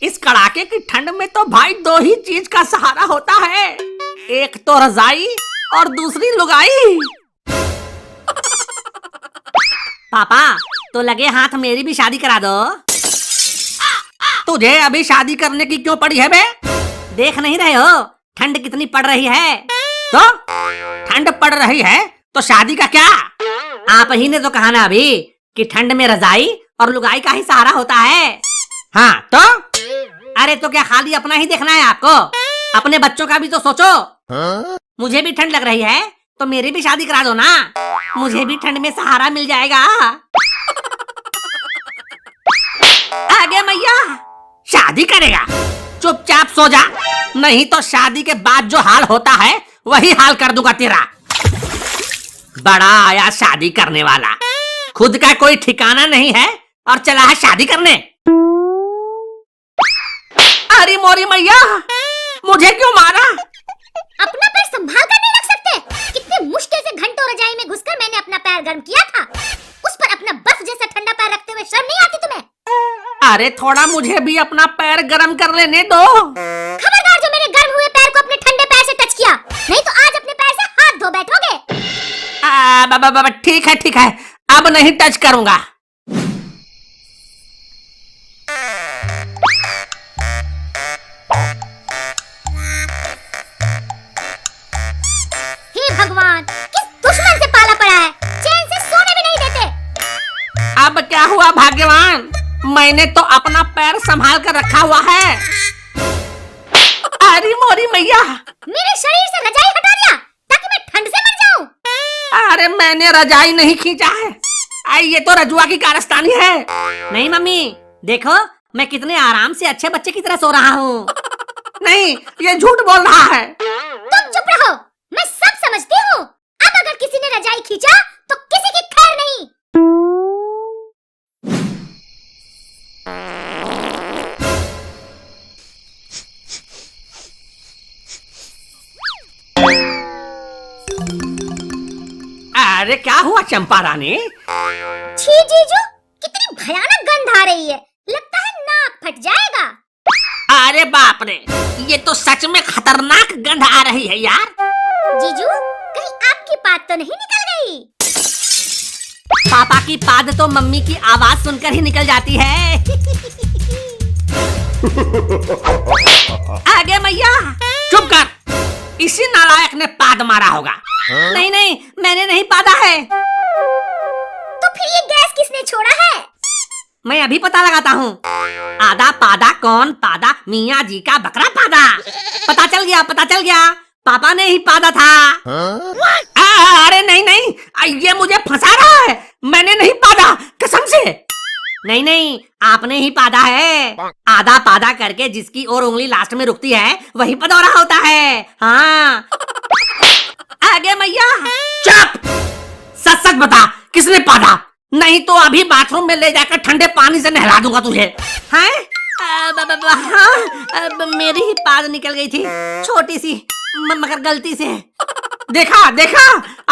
इस कड़ाके की ठंड में तो भाई दो ही चीज का सहारा होता है, एक तो रजाई और दूसरी लुगाई। पापा तो लगे हाथ मेरी भी शादी करा दो। तुझे अभी शादी करने की क्यों पड़ी है बे? देख नहीं रहे हो ठंड कितनी पड़ रही है? तो ठंड पड़ रही है तो शादी का क्या? आप ही ने तो कहा ना अभी कि ठंड में रजाई और लुगाई का ही सहारा होता है। हाँ तो अरे तो क्या खाली अपना ही देखना है आपको? अपने बच्चों का भी तो सोचो। मुझे भी ठंड लग रही है तो मेरी भी शादी करा दो ना, मुझे भी ठंड में सहारा मिल जाएगा। आगे मैया शादी करेगा, चुपचाप सो जा, नहीं तो शादी के बाद जो हाल होता है वही हाल कर दूंगा तेरा। बड़ा आया शादी करने वाला, खुद का कोई ठिकाना नहीं है और चला है शादी करने। अरे मोरी मैया मुझे क्यों मारा? अपना पैर संभाल कर नहीं रख सकते? कितने मुश्किल से घंटों रजाई में घुसकर मैंने अपना पैर गर्म किया था, उस पर अपना बर्फ जैसा ठंडा पैर रखते हुए शर्म नहीं आती तुम्हें? अरे थोड़ा मुझे भी अपना पैर गर्म कर लेने दो। खबरदार जो मेरे गर्म हुए पैर को अपने ठंडे पैर से टच किया, नहीं तो आज अपने पैर से हाथ धो बैठोगे। ठीक है अब नहीं टच करूंगा। हे भगवान, किस दुश्मन से पाला पड़ा है, चैन से सोने भी नहीं देते। अब क्या हुआ भाग्यवान, मैंने तो अपना पैर संभाल कर रखा हुआ है। अरे मोरी मैया मेरे शरीर से रजाई हटा दिया ताकि मैं ठंड से मर जाऊं। अरे मैंने रजाई नहीं खींचा है, ये तो रजुआ की कारस्तानी है। नहीं मम्मी देखो मैं कितने आराम से अच्छे बच्चे की तरह सो रहा हूँ। नहीं ये झूठ बोल रहा है। तुम चुप रहो, मैं सब समझती हूँ। अब अगर किसी ने रजाई खींचा तो किसी की खैर नहीं। अरे क्या हुआ चंपा रानी? छी जीजू, कितनी भयानक गंध आ रही है, लगता है नाक फट जाएगा। अरे बाप रे, ये तो सच में खतरनाक गंध आ रही है यार। जीजू कहीं आपकी पाद तो नहीं निकल गई? पापा की पाद तो मम्मी की आवाज सुनकर ही निकल जाती है। आगे मैया चुप कर, इसी नालायक ने पाद मारा होगा। नहीं मैंने नहीं पादा है। तो फिर ये गैस किसने छोड़ा है? मैं अभी पता लगाता हूँ। आधा पादा कौन पादा, मियाँ जी का बकरा पादा। पता चल गया, पापा ने ही पादा था। अरे नहीं ये मुझे फंसा रहा है, मैंने नहीं पादा कसम से। नहीं आपने ही पादा है। आधा पादा करके जिसकी और उंगली लास्ट में रुकती है वही पदौरा होता है। हाँ आगे मैया चुप, सच बता किसने पादा, नहीं तो अभी बाथरूम में ले जाकर ठंडे पानी से नहला दूंगा तुझे। हाँ मेरी ही पाद निकल गई थी, छोटी सी मगर गलती से। देखा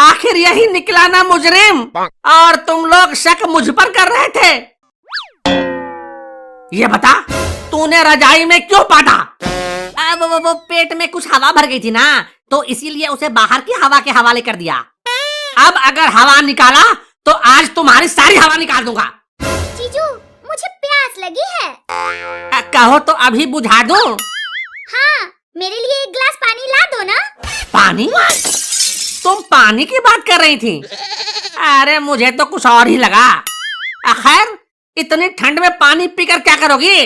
आखिर यही निकला ना मुजरिम, और तुम लोग शक मुझ पर कर रहे थे। ये बता तूने रजाई में क्यों पादा? वो पेट में कुछ हवा भर गई थी ना, तो इसीलिए उसे बाहर की हवा के हवाले कर दिया। अब अगर हवा निकाला तो आज तुम्हारी सारी हवा निकाल दूंगा। जीजू मुझे प्यास लगी है। कहो तो अभी बुझा दूं? हाँ मेरे लिए एक गिलास पानी ला दो ना। पानी? तुम पानी की बात कर रही थी? अरे मुझे तो कुछ और ही लगा। खैर इतनी ठंड में पानी पीकर क्या करोगी?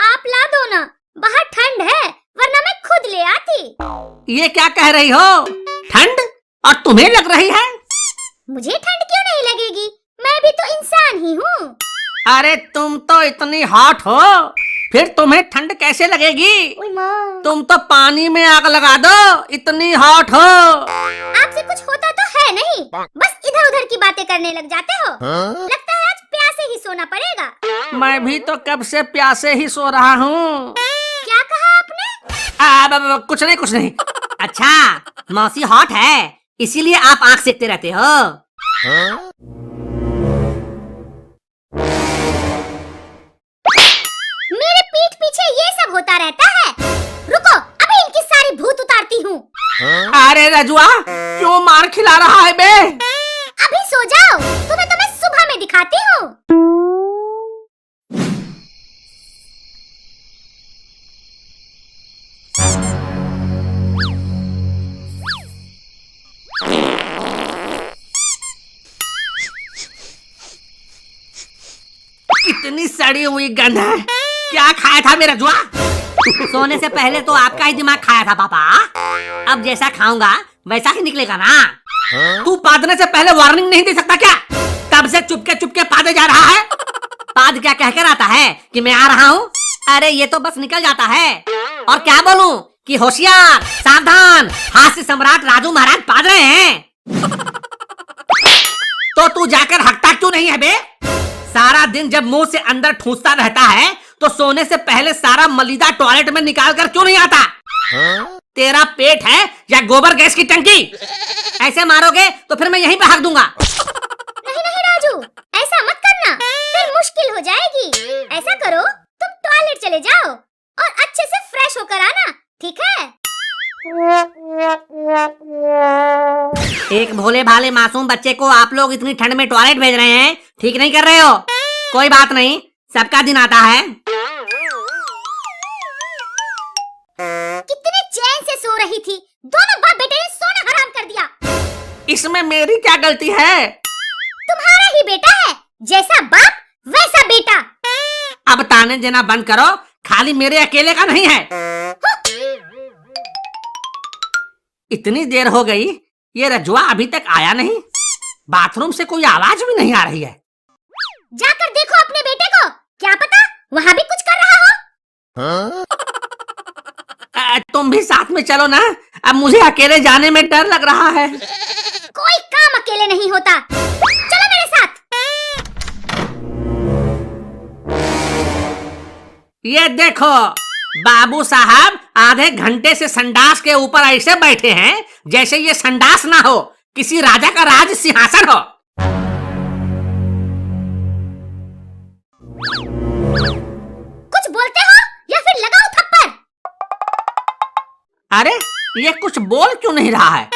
आप ला दो ना, बाहर ठंड है, वरना मैं खुद ले आती। ये क्या कह रही हो? ठंड और तुम्हें लग रही है? मुझे ठंड क्यों नहीं लगेगी, मैं भी तो इंसान ही हूँ। अरे तुम तो इतनी हॉट हो, फिर तुम्हें ठंड कैसे लगेगी? तुम तो पानी में आग लगा दो, इतनी हॉट हो। आपसे कुछ होता तो है नहीं, बस इधर उधर की बातें करने लग जाते हो। लगता है आज प्यासे ही सोना पड़ेगा। मैं भी तो कब से प्यासे ही सो रहा हूँ। क्या कहा आपने? कुछ नहीं। अच्छा मौसी हॉट है इसीलिए आप आंख सेकते रहते हो। मेरे पीठ अरे रजुआ, क्यों मार खिला रहा है बे? अभी सो जाओ, तुम्हें तो मैं सुबह में दिखाती हूँ। कितनी सड़ी हुई गंध है। क्या खाया था मेरा जुआ? सोने से पहले तो आपका ही दिमाग खाया था पापा। अब जैसा खाऊंगा वैसा ही निकलेगा ना। तू पादने से पहले वार्निंग नहीं दे सकता क्या? तब से चुपके चुपके पादे जा रहा है। पाद क्या कहकर आता है कि मैं आ रहा हूँ? अरे ये तो बस निकल जाता है। और क्या बोलूं कि होशियार, सावधान, हास्य सम्राट राजू महाराज पाद रहे हैं। तो तू जाकर हकता क्यों नहीं है बे? सारा दिन जब मुंह से अंदर ठूसता रहता है तो सोने से पहले सारा मलीदा टॉयलेट में निकाल कर क्यों नहीं आता? तेरा पेट है या गोबर गैस की टंकी? ऐसे मारोगे तो फिर मैं यहीं पे हक दूंगा। नहीं नहीं राजू, ऐसा मत करना, फिर मुश्किल हो जाएगी। ऐसा करो, तुम टॉयलेट चले जाओ और अच्छे से फ्रेश होकर आना, ठीक है? एक भोले भाले मासूम बच्चे को आप लोग इतनी ठंड में टॉयलेट भेज रहे हैं, ठीक नहीं कर रहे हो। कोई बात नहीं, सबका दिन आता है। कितने चैन से सो रही थी, दोनों बाप बेटे ने सोना हराम कर दिया। इसमें मेरी क्या गलती है? तुम्हारा ही बेटा है, जैसा बाप वैसा बेटा। अब ताने देना बंद करो, खाली मेरे अकेले का नहीं है। इतनी देर हो गई, ये रजुआ अभी तक आया नहीं। बाथरूम से कोई आवाज भी नहीं आ रही है। जाकर देखो अपने बेटे को, क्या पता वहाँ भी कुछ कर रहा हो। तुम भी साथ में चलो ना, अब मुझे अकेले जाने में डर लग रहा है। कोई काम अकेले नहीं होता, चलो मेरे साथ। ये देखो, बाबू साहब आधे घंटे से संडास के ऊपर ऐसे बैठे हैं जैसे ये संडास ना हो, किसी राजा का राज सिंहासन हो। कुछ बोलते हो या फिर लगाओ थप्पड़। अरे ये कुछ बोल क्यों नहीं रहा है?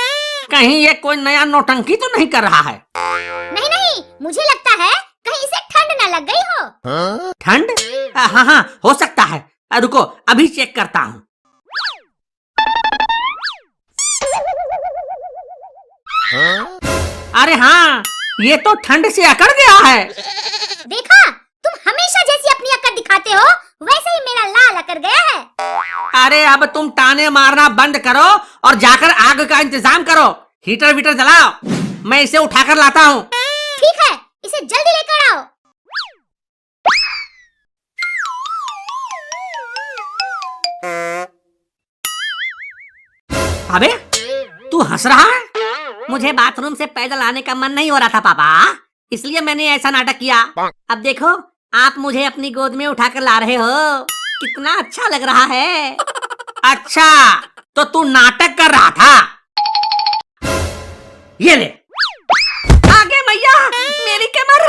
कहीं ये कोई नया नौटंकी तो नहीं कर रहा है? नहीं नहीं, मुझे लगता है कहीं इसे ठंड न लग गई हो। ठंड? हाँ हाँ, हो सकता है। रुको, अभी चेक करता हूँ। अरे हाँ, ये तो ठंड से अकड़ गया है। देखा, तुम हमेशा जैसी अपनी अकड़ दिखाते हो वैसे ही मेरा लाल अकड़ गया है। अरे अब तुम ताने मारना बंद करो और जाकर आग का इंतजाम करो। हीटर वीटर जलाओ, मैं इसे उठाकर लाता हूँ। ठीक है, इसे जल्दी लेकर आओ। अबे तू हंस रहा है? मुझे बाथरूम से पैदल आने का मन नहीं हो रहा था पापा, इसलिए मैंने ऐसा नाटक किया। अब देखो, आप मुझे अपनी गोद में उठाकर ला रहे हो, कितना अच्छा लग रहा है। अच्छा, तो तू नाटक कर रहा था। ये ले। आगे मैया, मेरी कमर।